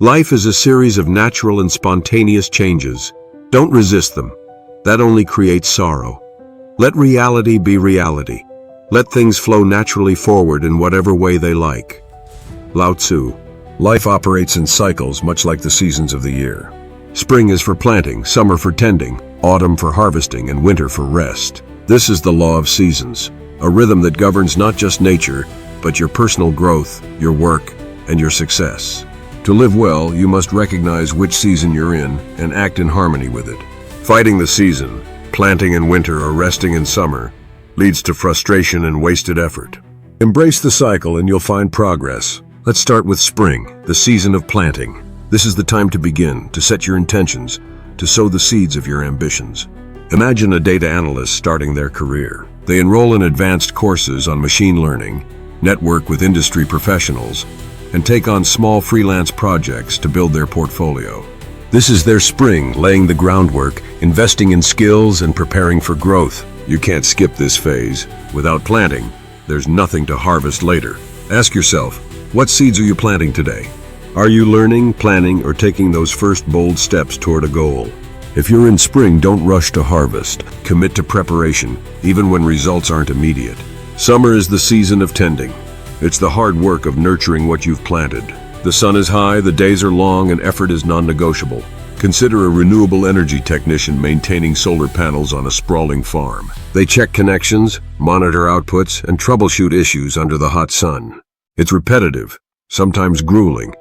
Life is a series of natural and spontaneous changes. Don't resist them. That only creates sorrow. Let reality be reality. Let things flow naturally forward in whatever way they like. Lao Tzu. Life operates in cycles much like the seasons of the year. Spring is for planting, summer for tending, autumn for harvesting, and winter for rest. This is the law of seasons, a rhythm that governs not just nature, but your personal growth, your work, and your success. To live well, you must recognize which season you're in and act in harmony with it. Fighting the season, planting in winter or resting in summer, leads to frustration and wasted effort. Embrace the cycle and you'll find progress. Let's start with spring, the season of planting. This is the time to begin, to set your intentions, to sow the seeds of your ambitions. Imagine a data analyst starting their career. They enroll in advanced courses on machine learning, network with industry professionals, and take on small freelance projects to build their portfolio. This is their spring, laying the groundwork, investing in skills and preparing for growth. You can't skip this phase. Without planting, there's nothing to harvest later. Ask yourself, what seeds are you planting today? Are you learning, planning, or taking those first bold steps toward a goal? If you're in spring, don't rush to harvest. Commit to preparation, even when results aren't immediate. Summer is the season of tending. It's the hard work of nurturing what you've planted. The sun is high, the days are long, and effort is non-negotiable. Consider a renewable energy technician maintaining solar panels on a sprawling farm. They check connections, monitor outputs, and troubleshoot issues under the hot sun. It's repetitive, sometimes grueling,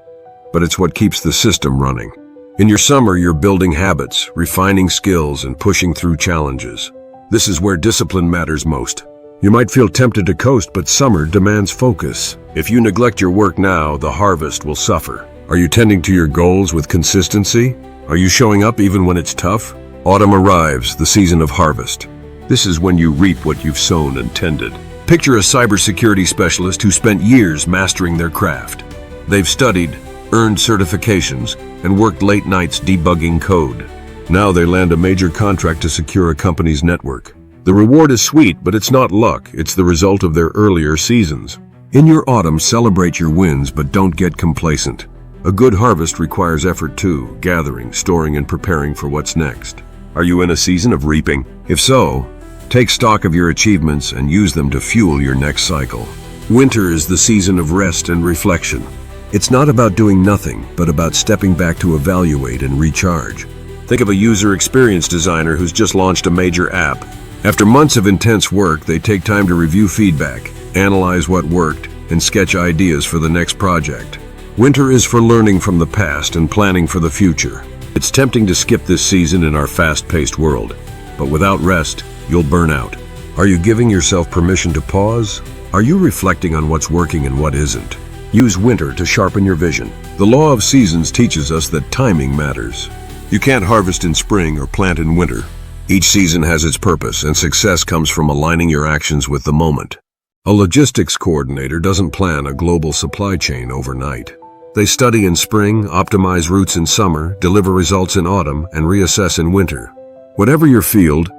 but it's what keeps the system running. In your summer, you're building habits, refining skills, and pushing through challenges. This is where discipline matters most. You might feel tempted to coast, but summer demands focus. If you neglect your work now, the harvest will suffer. Are you tending to your goals with consistency? Are you showing up even when it's tough? Autumn arrives, the season of harvest. This is when you reap what you've sown and tended. Picture a cybersecurity specialist who spent years mastering their craft. They've studied, earned certifications, and worked late nights debugging code. Now they land a major contract to secure a company's network. The reward is sweet, but it's not luck. It's the result of their earlier seasons. In your autumn, celebrate your wins, but don't get complacent. A good harvest requires effort too, gathering, storing, and preparing for what's next. Are you in a season of reaping? If so, take stock of your achievements and use them to fuel your next cycle. Winter is the season of rest and reflection. It's not about doing nothing, but about stepping back to evaluate and recharge. Think of a user experience designer who's just launched a major app. After months of intense work, they take time to review feedback, analyze what worked, and sketch ideas for the next project. Winter is for learning from the past and planning for the future. It's tempting to skip this season in our fast-paced world, but without rest, you'll burn out. Are you giving yourself permission to pause? Are you reflecting on what's working and what isn't? Use winter to sharpen your vision. The law of seasons teaches us that timing matters. You can't harvest in spring or plant in winter. Each season has its purpose, and success comes from aligning your actions with the moment. A logistics coordinator doesn't plan a global supply chain overnight. They study in spring, optimize routes in summer, deliver results in autumn, and reassess in winter. Whatever your field,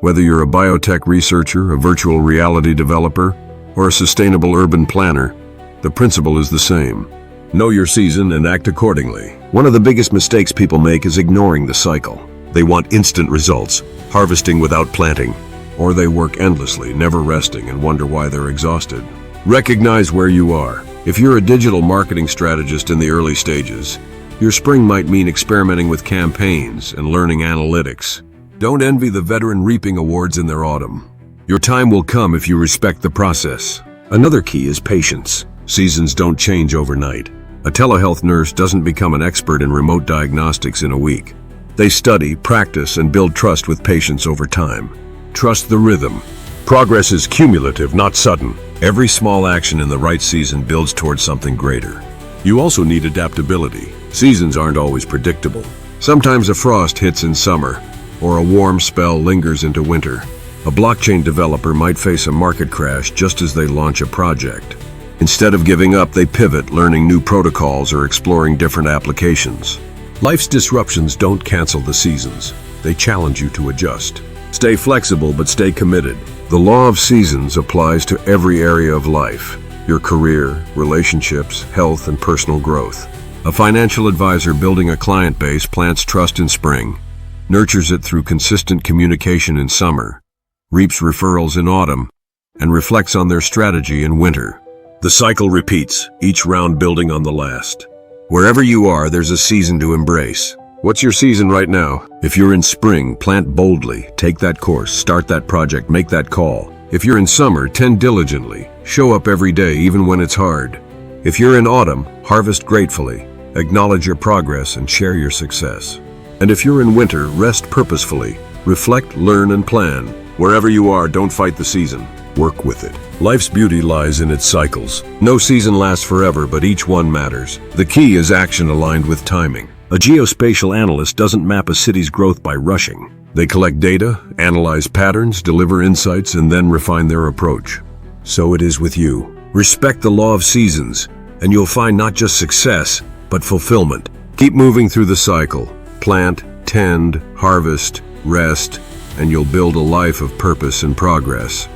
whether you're a biotech researcher, a virtual reality developer, or a sustainable urban planner, the principle is the same. Know your season and act accordingly. One of the biggest mistakes people make is ignoring the cycle. They want instant results, harvesting without planting, or they work endlessly, never resting, and wonder why they're exhausted. Recognize where you are. If you're a digital marketing strategist in the early stages, your spring might mean experimenting with campaigns and learning analytics. Don't envy the veteran reaping awards in their autumn. Your time will come if you respect the process. Another key is patience. Seasons don't change overnight. A telehealth nurse doesn't become an expert in remote diagnostics in a week. They study, practice, and build trust with patients over time. Trust the rhythm. Progress is cumulative, not sudden. Every small action in the right season builds towards something greater. You also need adaptability. Seasons aren't always predictable. Sometimes a frost hits in summer, or a warm spell lingers into winter. A blockchain developer might face a market crash just as they launch a project. Instead of giving up, they pivot, learning new protocols or exploring different applications. Life's disruptions don't cancel the seasons. They challenge you to adjust. Stay flexible, but stay committed. The law of seasons applies to every area of life: your career, relationships, health, and personal growth. A financial advisor building a client base plants trust in spring, nurtures it through consistent communication in summer, reaps referrals in autumn, and reflects on their strategy in winter. The cycle repeats, each round building on the last. Wherever you are, there's a season to embrace. What's your season right now? If you're in spring, plant boldly, take that course, start that project, make that call. If you're in summer, tend diligently, show up every day even when it's hard. If you're in autumn, harvest gratefully, acknowledge your progress and share your success. And if you're in winter, rest purposefully, reflect, learn, and plan. Wherever you are, don't fight the season, work with it. Life's beauty lies in its cycles. No season lasts forever, but each one matters. The key is action aligned with timing. A geospatial analyst doesn't map a city's growth by rushing. They collect data, analyze patterns, deliver insights, and then refine their approach. So it is with you. Respect the law of seasons, and you'll find not just success, but fulfillment. Keep moving through the cycle. Plant, tend, harvest, rest, and you'll build a life of purpose and progress.